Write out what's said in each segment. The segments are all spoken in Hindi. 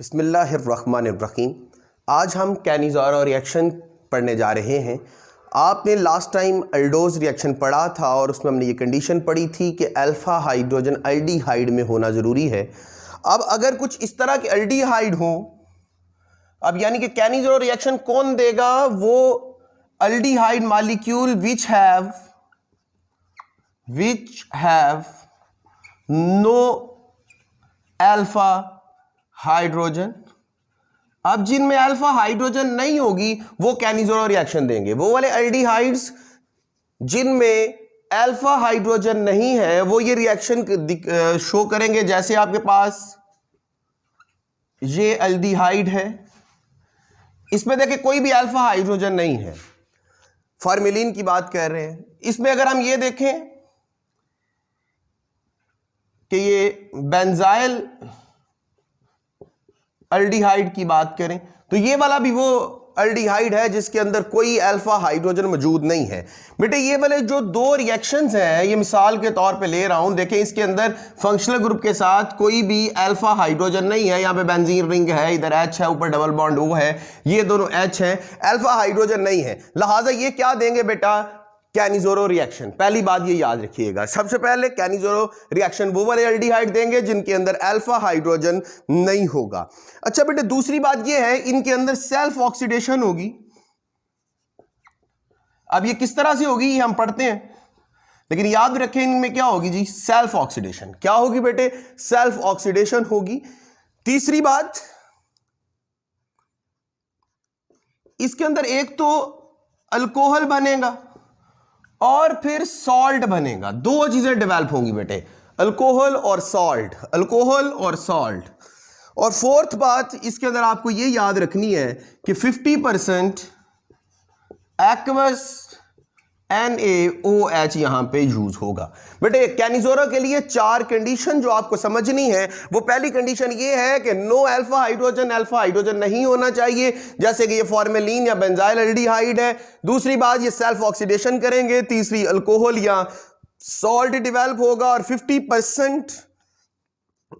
बिस्मिल्लाहिर्रहमानिर्रहीम। आज हम कैनिज़ारो रिएक्शन पढ़ने जा रहे हैं। आपने लास्ट टाइम अल्डोज़ रिएक्शन पढ़ा था और उसमें हमने ये कंडीशन पढ़ी थी कि अल्फ़ा हाइड्रोजन अल्डिहाइड में होना ज़रूरी है। अब अगर कुछ इस तरह के अल्डिहाइड हों, अब यानी कि कैनिज़ारो रिएक्शन कौन देगा? वो aldehyde molecule which have no alpha hydrogen. अब जिनमें अल्फा हाइड्रोजन नहीं होगी वो कैनिज़ारो रिएक्शन देंगे। वो वाले एल्डिहाइड्स जिनमें अल्फा हाइड्रोजन नहीं है वो ये रिएक्शन शो करेंगे। जैसे आपके पास ये एल्डिहाइड है, इसमें देखिए कोई भी अल्फा हाइड्रोजन नहीं है, फार्मेलिन की बात कर रहे हैं। इसमें अगर हम ये देखें कि ये बेंजाइल अल्डिहाइड की बात करें तो ये वाला भी वो अल्डिहाइड है जिसके अंदर कोई अल्फा हाइड्रोजन मौजूद नहीं है। बेटे ये वाले जो दो रिएक्शंस हैं, ये मिसाल के तौर पे ले रहा हूं, देखें इसके अंदर फंक्शनल ग्रुप के साथ कोई भी अल्फा हाइड्रोजन नहीं है। यहां पे बेंजीन रिंग है, इधर H है, ऊपर डबल बॉन्ड O है, ये दोनों H हैं, अल्फा हाइड्रोजन नहीं है। लिहाजा ये क्या देंगे बेटा? Cannizzaro reaction. पहली बात ये याद रखिएगा, सबसे पहले कैनिज़ारो रिएक्शन वो वाले एल्डिहाइड देंगे जिनके अंदर अल्फा हाइड्रोजन नहीं होगा। अच्छा बेटे, दूसरी बात ये है, इनके अंदर सेल्फ ऑक्सीडेशन होगी। अब ये किस तरह से होगी ये हम पढ़ते हैं, लेकिन याद रखें इनमें क्या होगी जी? Self oxidation. क्या होगी बेटे? सेल्फ ऑक्सीडेशन होगी। तीसरी बात, इसके अंदर एक तो अल्कोहल बनेगा और फिर सॉल्ट बनेगा। दो चीजें डेवलप होंगी बेटे, अल्कोहल और सॉल्ट, अल्कोहल और सॉल्ट। और फोर्थ बात इसके अंदर आपको ये याद रखनी है कि 50% एक्वस NaOH यहां पे यूज होगा। बेटे कैनिज़ारो के लिए चार कंडीशन जो आपको समझनी है, वो पहली कंडीशन ये है कि no alpha hydrogen, alpha hydrogen नहीं होना चाहिए, जैसे कि ये फॉर्मेलिन या बेंजाइल एल्डिहाइड है। दूसरी बात, ये सेल्फ ऑक्सीडेशन करेंगे। तीसरी, अल्कोहल या सॉल्ट डेवलप होगा। और 50%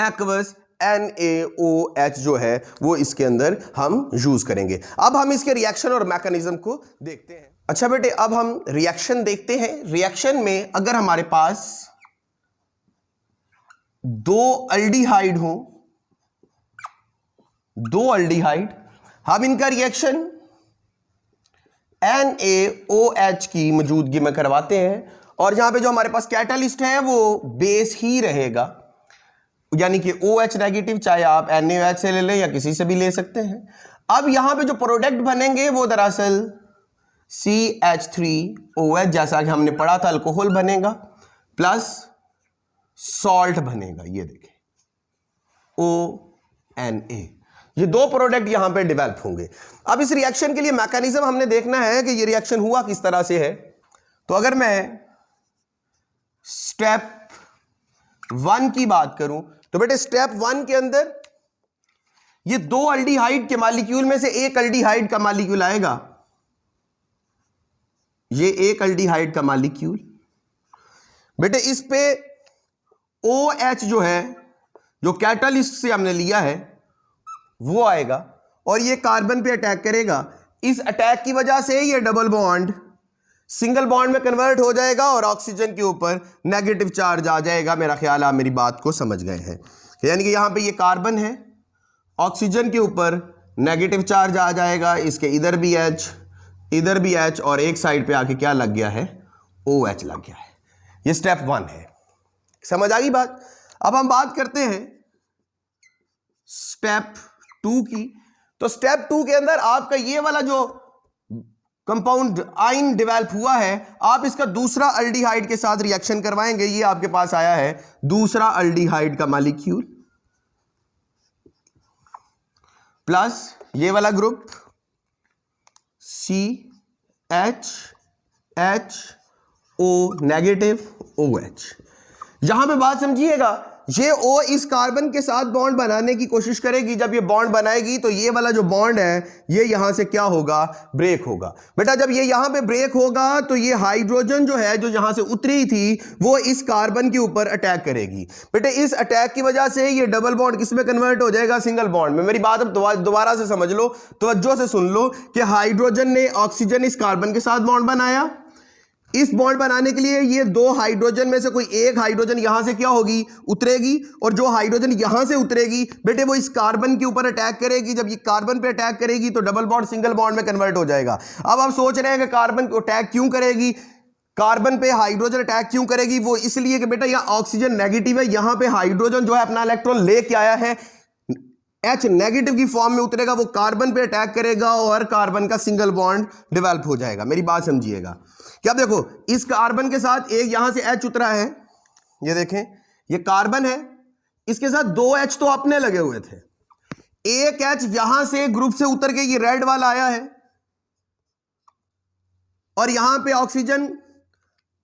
एक्वस NaOH जो है वो इसके अंदर हम यूज करेंगे। अब हम इसके रिएक्शन और मैकेनिज्म को देखते हैं। अच्छा बेटे, अब हम रिएक्शन देखते हैं। रिएक्शन में अगर हमारे पास दो अल्डिहाइड हो, दो अल्डिहाइड, हम इनका रिएक्शन NaOH की मौजूदगी में करवाते हैं और यहां पे जो हमारे पास कैटालिस्ट है वो बेस ही रहेगा, यानी कि OH नेगेटिव, चाहे आप NaOH से ले लें या किसी से भी ले सकते हैं। अब यहां पे जो प्रोडक्ट बनेंगे वो दरअसल CH3OH, जैसा कि हमने पढ़ा था, अल्कोहल बनेगा प्लस सॉल्ट बनेगा। ये देखें ONA, ये दो प्रोडक्ट यहां पे डेवलप होंगे। अब इस रिएक्शन के लिए मैकेनिज्म हमने देखना है कि ये रिएक्शन हुआ किस तरह से है। तो अगर मैं स्टेप 1 की बात करूं तो बेटे स्टेप 1 के अंदर ये दो अल्डिहाइड के मॉलिक्यूल में से एक अल्डिहाइड का मॉलिक्यूल आएगा। ये एक अल्डिहाइड का मॉलिक्यूल बेटे, इस पे OH जो है, जो कैटालिस्ट से हमने लिया है, वो आएगा और ये कार्बन पे अटैक करेगा। इस अटैक की वजह से ये डबल बॉन्ड सिंगल बॉन्ड में कन्वर्ट हो जाएगा और ऑक्सीजन के ऊपर नेगेटिव चार्ज आ जाएगा। मेरा ख्याल आप मेरी बात को समझ गए हैं। यानी कि यहां पे ये कार्बन है, ऑक्सीजन के ऊपर नेगेटिव चार्ज आ जाएगा, इसके इधर भी H, इधर भी H, और एक साइड पे आके क्या लग गया है? OH लग गया है। ये स्टेप 1 है। समझ आ गई बात? अब हम बात करते हैं स्टेप 2 की। तो स्टेप 2 के अंदर आपका ये वाला जो कंपाउंड आइन डेवलप हुआ है, आप इसका दूसरा अल्डिहाइड के साथ रिएक्शन करवाएंगे। ये आपके पास आया है दूसरा अल्डिहाइड का मॉलिक्यूल प्लस ये वाला ग्रुप CHHO नेगेटिव OH। यहां पे बात समझिएगा, ये O इस कार्बन के साथ बॉन्ड बनाने की कोशिश करेगी। जब ये बॉन्ड बनाएगी तो ये वाला जो बॉन्ड है ये यहां से क्या होगा, ब्रेक होगा। बेटा जब ये यहां पे ब्रेक होगा तो ये हाइड्रोजन जो है, जो यहां से उतरी थी, वो इस कार्बन के ऊपर अटैक करेगी। बेटे इस अटैक की वजह से ये डबल बॉन्ड किस में कन्वर्ट हो जाएगा, सिंगल बॉन्ड में। मेरी बात अब दोबारा से समझ लो, तवज्जो से सुन लो कि हाइड्रोजन ने ऑक्सीजन इस कार्बन के साथ बॉन्ड बनाया। इस बॉन्ड बनाने के लिए ये दो हाइड्रोजन में से कोई एक हाइड्रोजन यहां से क्या होगी, उतरेगी, और जो हाइड्रोजन यहां से उतरेगी बेटे वो इस कार्बन के ऊपर अटैक करेगी। जब ये कार्बन पे अटैक करेगी तो डबल बॉन्ड सिंगल बॉन्ड में कन्वर्ट हो जाएगा। अब आप सोच रहे हैं कि कार्बन को अटैक क्यों करेगी, कार्बन पे हाइड्रोजन अटैक क्यों करेगी? वो इसलिए कि बेटा यहां ऑक्सीजन नेगेटिव है, यहां पे हाइड्रोजन जो है अपना इलेक्ट्रॉन लेके आया है, H नेगेटिव की फॉर्म में उतरेगा, वो कार्बन पे अटैक करेगा और कार्बन का सिंगल बॉन्ड डेवलप हो जाएगा। मेरी बात समझिएगा कि अब देखो इस कार्बन के साथ एक यहां से H उतरा है, ये देखें ये कार्बन है, इसके साथ दो H तो अपने लगे हुए थे, एक H यहां से ग्रुप से उतर के ये रेड वाला आया है, और यहां पे ऑक्सीजन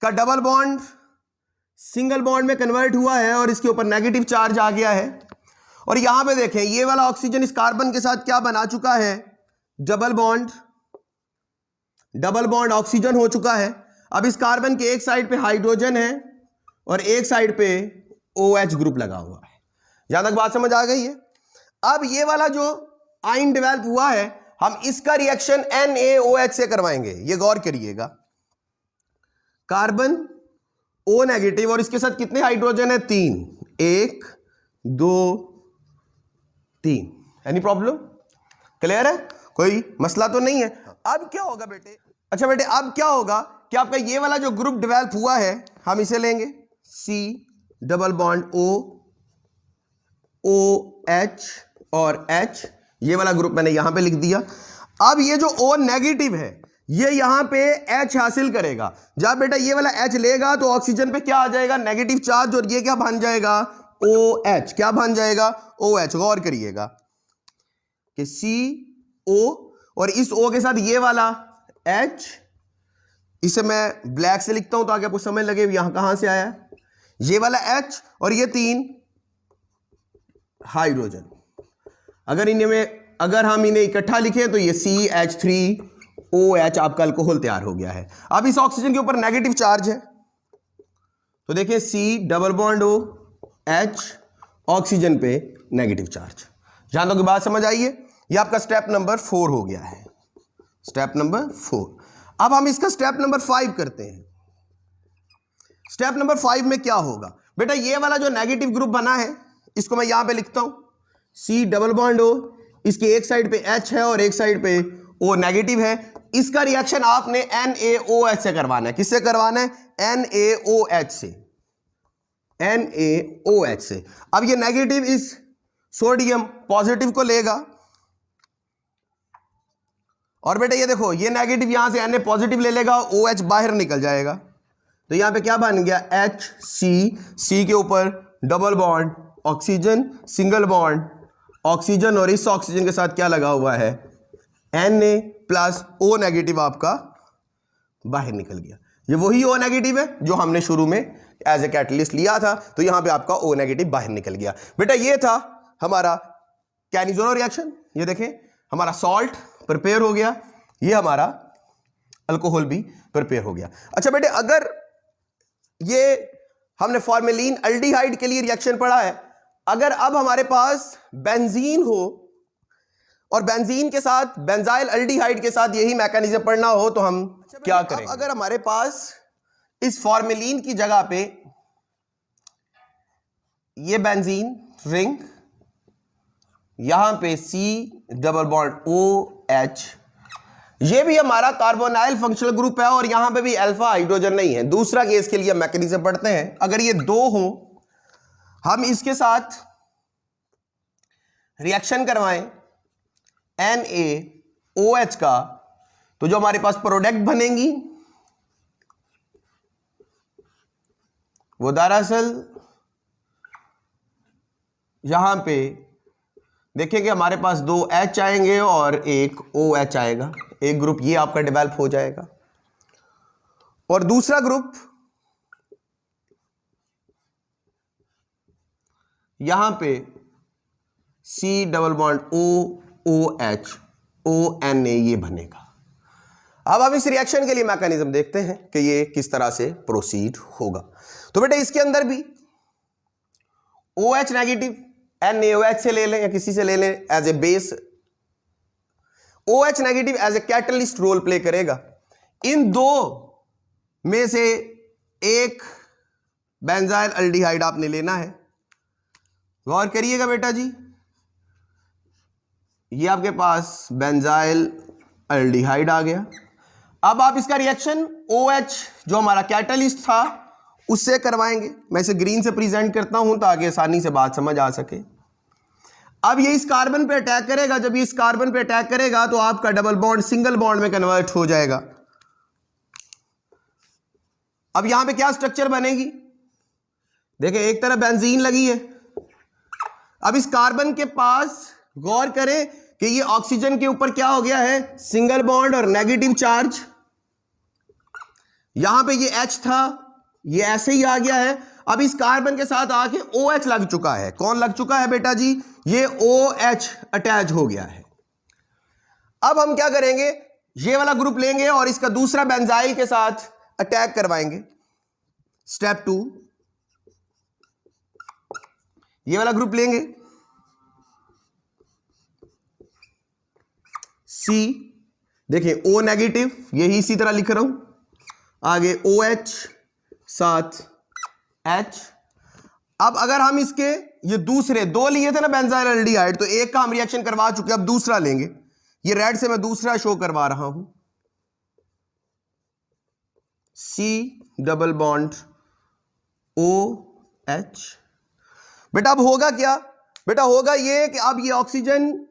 का डबल बॉन्ड सिंगल बॉन्ड में कन्वर्ट हुआ है और इसके ऊपर नेगेटिव चार्ज आ गया है। और यहां पे देखें ये वाला ऑक्सीजन इस कार्बन के साथ क्या बना चुका है, डबल बॉन्ड ऑक्सीजन हो चुका है। अब इस कार्बन के एक साइड पे हाइड्रोजन है और एक साइड पे OH ग्रुप लगा हुआ है। यहां तक बात समझ आ गई है? अब ये वाला जो आयन डेवलप हुआ है, हम इसका रिएक्शन NaOH से करवाएंगे। ये गौर करिएगा, कार्बन O नेगेटिव और इसके साथ कितने हाइड्रोजन है, 3, 1 2 3। Any problem? क्लियर है? कोई मसला तो नहीं है? अब क्या होगा बेटे, अच्छा बेटे अब क्या होगा कि आपका ये वाला जो ग्रुप डेवलप हुआ है, हम इसे लेंगे C डबल बॉन्ड OH और H, ये वाला ग्रुप मैंने यहां पे लिख दिया। अब ये जो O नेगेटिव है ये यहां पे H हासिल करेगा। जब बेटा ये वाला H लेगा तो ऑक्सीजन पे क्या आ जाएगा, नेगेटिव चार्ज, और ये क्या बन जाएगा, OH। क्या बन जाएगा, OH। गौर करिएगा कि CO और इस O के साथ ये वाला H, इसे मैं ब्लैक से लिखता हूं ताकि आपको समझ लगे यहां कहां से आया, ये वाला H और ये 3 हाइड्रोजन। अगर हम इन्हें इकट्ठा लिखें तो ये CH3OH आपका अल्कोहल तैयार हो गया है। अब इस ऑक्सीजन के ऊपर नेगेटिव चार्ज है, तो देखिए C double bond OH, oxygen पे नेगेटिव चार्ज। जहां तक बात समझ आई है? ये आपका स्टेप नंबर 4 हो गया है, स्टेप नंबर 4। अब हम इसका स्टेप नंबर 5 करते हैं। स्टेप नंबर 5 में क्या होगा बेटा, ये वाला जो नेगेटिव ग्रुप बना है इसको मैं यहां पे लिखता हूं C डबल बॉन्ड O, इसके एक साइड पे H है और एक साइड पे O नेगेटिव है। इसका रिएक्शन आपने NaOH से करवाना है। किससे करवाना है, NaOH से, NaOH से। अब ये नेगेटिव इस सोडियम पॉजिटिव को लेगा, और बेटा ये देखो ये नेगेटिव यहां से Na पॉजिटिव ले लेगा, OH बाहर निकल जाएगा। तो यहां पे क्या बन गया, C के ऊपर double bond oxygen, single bond oxygen, और इस ऑक्सीजन के साथ क्या लगा हुआ है, Na प्लस O नेगेटिव आपका बाहर निकल गया। ये वही O नेगेटिव है जो हमने शुरू में एज ए कैटलिस्ट लिया था, तो यहां पे आपका O नेगेटिव बाहर निकल गया। बेटा ये था हमारा कैनिज़ोरो रिएक्शन। ये देखें हमारा सॉल्ट प्रिपेयर हो गया, ये हमारा अल्कोहल भी प्रिपेयर हो गया। अच्छा बेटे अगर ये हमने फॉर्मेलिन अल्डिहाइड के लिए रिएक्शन पढ़ा है, अगर अब हमारे पास बेंजीन हो और बेंजीन के साथ बेंजाइल अल्डिहाइड के साथ यही मैकेनिज्म पढ़ना हो तो हम क्या करेंगे? अगर हमारे पास इस फॉर्मेलिन की जगह पे ये बेंजीन रिंग, यहां पे C डबल बॉन्ड OH, ये भी हमारा कार्बोनाइल फंक्शनल ग्रुप है और यहां पे भी अल्फा हाइड्रोजन नहीं है। दूसरा केस के लिए मैकेनिज्म पढ़ते हैं। अगर ये दो हो, हम इसके साथ रिएक्शन करवाएं NaOH का, तो जो हमारे पास प्रोडक्ट बनेंगी वो दरअसल यहां पे देखेंगे हमारे पास 2 H आएंगे और एक OH आएगा। एक ग्रुप ये आपका डेवलप हो जाएगा और दूसरा ग्रुप यहां पे C double bond OH ONA ये बनेगा। अब हम इस रिएक्शन के लिए मैकेनिज्म देखते हैं कि ये किस तरह से प्रोसीड होगा। तो बेटा इसके अंदर भी OH नेगेटिव NaOH से ले लें या किसी से ले लें as a base, OH negative as a catalyst role play करेगा। इन दो में से एक बेंजाइल अल्डिहाइड आपने लेना है। गौर करिएगा बेटा जी, ये आपके पास बेंजाइल अल्डिहाइड आ गया। अब आप इसका रिएक्शन OH जो हमारा कैटलिस्ट था उससे करवाएंगे। मैं इसे ग्रीन से प्रेजेंट करता हूं ताकि आसानी से बात समझ आ सके। अब ये इस कार्बन पे अटैक करेगा, जब ये इस कार्बन पे अटैक करेगा तो आपका डबल बॉन्ड सिंगल बॉन्ड में कन्वर्ट हो जाएगा। अब यहां पे क्या स्ट्रक्चर बनेगी, देखिए एक तरफ बेंजीन लगी है। अब इस कार्बन के पास गौर करें कि ये ऑक्सीजन के ऊपर क्या हो गया है, सिंगल बॉन्ड और नेगेटिव चार्ज। यहां पे ये H था, ये ऐसे ही आ गया है। अब इस कार्बन के साथ आके OH लग चुका है। कौन लग चुका है बेटा जी, ये OH अटैच हो गया है। अब हम क्या करेंगे, ये वाला ग्रुप लेंगे और इसका दूसरा बेंजाइल के साथ अटैक करवाएंगे। स्टेप 2, ये वाला ग्रुप लेंगे C, देखिए O नेगेटिव, यही इसी तरह लिख रहा हूं, आगे OH साथ H। अब अगर हम इसके ये दूसरे दो लिए थे ना बेंजाइल अल्डिहाइड, तो एक का हम रिएक्शन करवा चुके, अब दूसरा लेंगे। ये रेड से मैं दूसरा शो करवा रहा हूं, C डबल बॉन्ड OH। बेटा अब होगा क्या, बेटा होगा ये कि अब ये ऑक्सीजन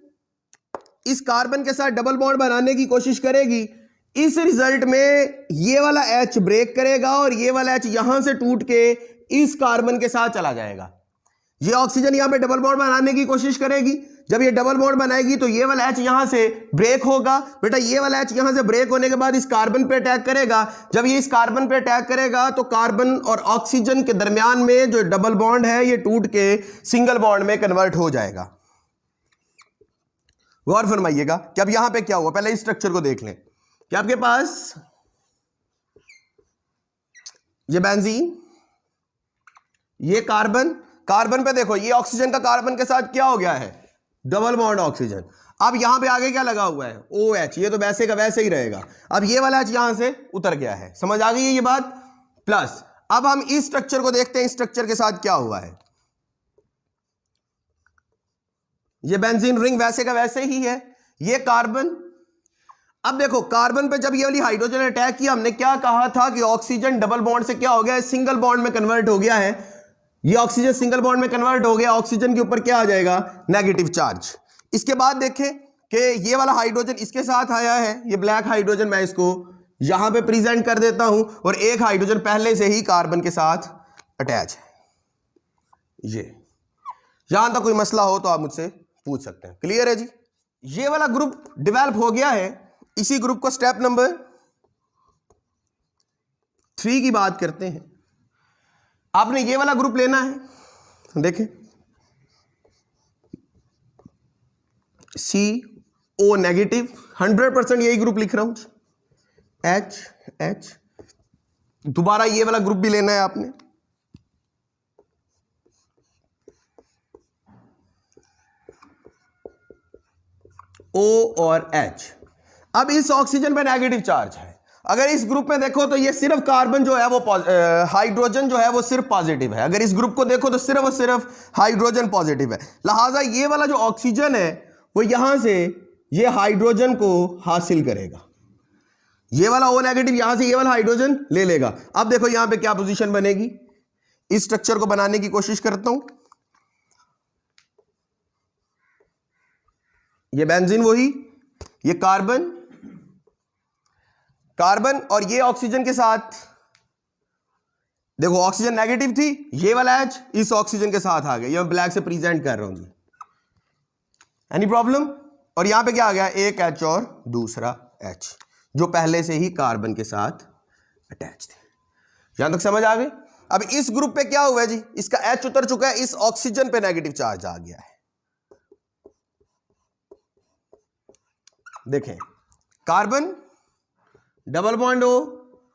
इस कार्बन के साथ डबल बॉन्ड बनाने की कोशिश करेगी। इस रिजल्ट में ये वाला H ब्रेक करेगा और ये वाला H यहां से टूट के इस कार्बन के साथ चला जाएगा। ये ऑक्सीजन यहां पे डबल बॉन्ड बनाने की कोशिश करेगी। जब ये डबल बॉन्ड बनाएगी तो ये वाला H यहां से ब्रेक होगा। बेटा ये वाला H यहां से ब्रेक होने के बाद इस कार्बन पे अटैक करेगा। जब ये इस कार्बन पे अटैक करेगा तो कार्बन और ऑक्सीजन के दरमियान में जो डबल बॉन्ड है ये टूट के सिंगल बॉन्ड में कन्वर्ट हो जाएगा। गौर फरमाइएगा कि अब यहां पे क्या हुआ, पहले इस स्ट्रक्चर को देख लें कि आपके पास ये बेंजीन, ये कार्बन, कार्बन पे देखो ये ऑक्सीजन का कार्बन के साथ क्या हो गया है, डबल बॉन्ड ऑक्सीजन। अब यहां पे आगे क्या लगा हुआ है, OH, ये तो वैसे का वैसे ही रहेगा। अब ये वाला H यहां से उतर गया है, समझ आ गई है ये बात। प्लस अब हम इस स्ट्रक्चर को देखते हैं, इस स्ट्रक्चर के साथ क्या हुआ है। ये बेंजीन रिंग वैसे का वैसे ही है, ये कार्बन। अब देखो कार्बन पे जब ये वाली हाइड्रोजन अटैक किया, हमने क्या कहा था कि ऑक्सीजन डबल बॉन्ड से क्या हो गया है, सिंगल बॉन्ड में कन्वर्ट हो गया है। ये ऑक्सीजन सिंगल बॉन्ड में कन्वर्ट हो गया, ऑक्सीजन के ऊपर क्या आ जाएगा, नेगेटिव चार्ज। इसके बाद देखें कि ये वाला हाइड्रोजन इसके साथ आया है, ये ब्लैक हाइड्रोजन, मैं इसको यहां पे प्रेजेंट कर देता हूं, और एक हाइड्रोजन पहले से ही कार्बन के साथ अटैच है। यहां तक कोई मसला हो तो आप मुझसे पूछ सकते हैं। क्लियर है जी। ये वाला ग्रुप डेवलप हो गया है। इसी ग्रुप को स्टेप नंबर 3 की बात करते हैं। आपने ये वाला ग्रुप लेना है, देखें CO नेगेटिव, 100% यही ग्रुप लिख रहा हूं, H। दोबारा ये वाला ग्रुप भी लेना है आपने, O और H। अब इस ऑक्सीजन पे नेगेटिव चार्ज है। अगर इस ग्रुप में देखो तो ये सिर्फ कार्बन जो है वो हाइड्रोजन जो है वो सिर्फ पॉजिटिव है। अगर इस ग्रुप को देखो तो सिर्फ और सिर्फ हाइड्रोजन पॉजिटिव है। लिहाजा ये वाला जो ऑक्सीजन है वो यहां से ये हाइड्रोजन को हासिल करेगा। ये वाला O नेगेटिव यहां से ये वाला हाइड्रोजन ले लेगा। अब देखो यहां पे क्या पोजीशन बनेगी, इस स्ट्रक्चर को बनाने की कोशिश करता हूं। ये बेंजीन वही, ये कार्बन और ये ऑक्सीजन के साथ, देखो ऑक्सीजन नेगेटिव थी, ये वाला H इस ऑक्सीजन के साथ आ गया। ये मैं ब्लैक से प्रेजेंट कर रहा हूं जी, एनी प्रॉब्लम। और यहां पे क्या आ गया, एक H और दूसरा H जो पहले से ही कार्बन के साथ अटैच थे। यहां तक समझ आ गई। अब इस ग्रुप पे क्या हुआ है जी, इसका H उतर चुका है, इस ऑक्सीजन पे नेगेटिव चार्ज आ गया है। देखें, carbon double bond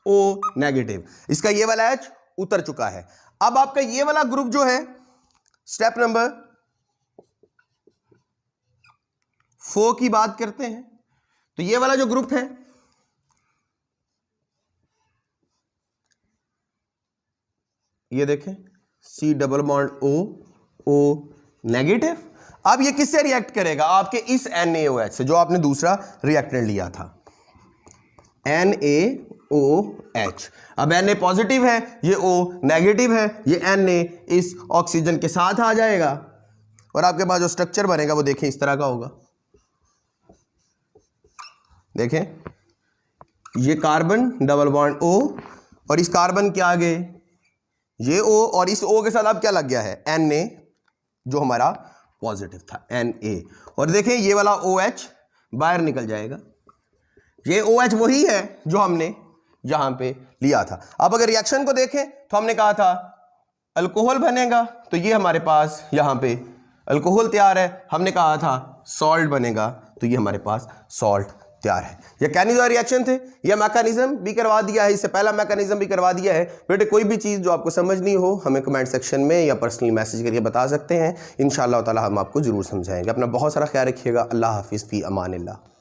O negative, इसका ये वाला H उतर चुका है। अब आपका ये वाला ग्रुप जो है, स्टेप नंबर 4 की बात करते हैं, तो ये वाला जो ग्रुप है, ये देखें C double bond O negative. अब ये किससे रिएक्ट करेगा, आपके इस NaOH से, जो आपने दूसरा रिएक्टेंट लिया था, NaOH। अब Na पॉजिटिव है, ये O नेगेटिव है, ये Na इस ऑक्सीजन के साथ आ जाएगा और आपके पास जो स्ट्रक्चर बनेगा वो देखें इस तरह का होगा। देखें, ये कार्बन डबल बॉन्ड O और इस कार्बन के आगे ये O और इस O के साथ अब क्या लग गया है, Na, जो हमारा पॉजिटिव था, Na। और देखें ये वाला OH बाहर निकल जाएगा। ये OH वही है जो हमने यहां पे लिया था। अब अगर रिएक्शन को देखें तो हमने कहा था अल्कोहल बनेगा, तो ये हमारे पास यहां पे अल्कोहल तैयार है। हमने कहा था सॉल्ट बनेगा, तो ये हमारे पास सॉल्ट तैयार है। ये कैनिज़म रिएक्शन थे, ये मैकेनिज्म भी करवा दिया है, इससे पहला मैकेनिज्म भी करवा दिया है। बेटे कोई भी चीज़ जो आपको समझ नहीं हो हमें कमेंट सेक्शन में या पर्सनली मैसेज करके बता सकते हैं, इंशाअल्लाह ताला हम आपको ज़रूर समझाएंगे। अपना बहुत सारा ख्याल रखिएगा। अल्लाह हाफिज़, फ़ी अमानिल्लाह।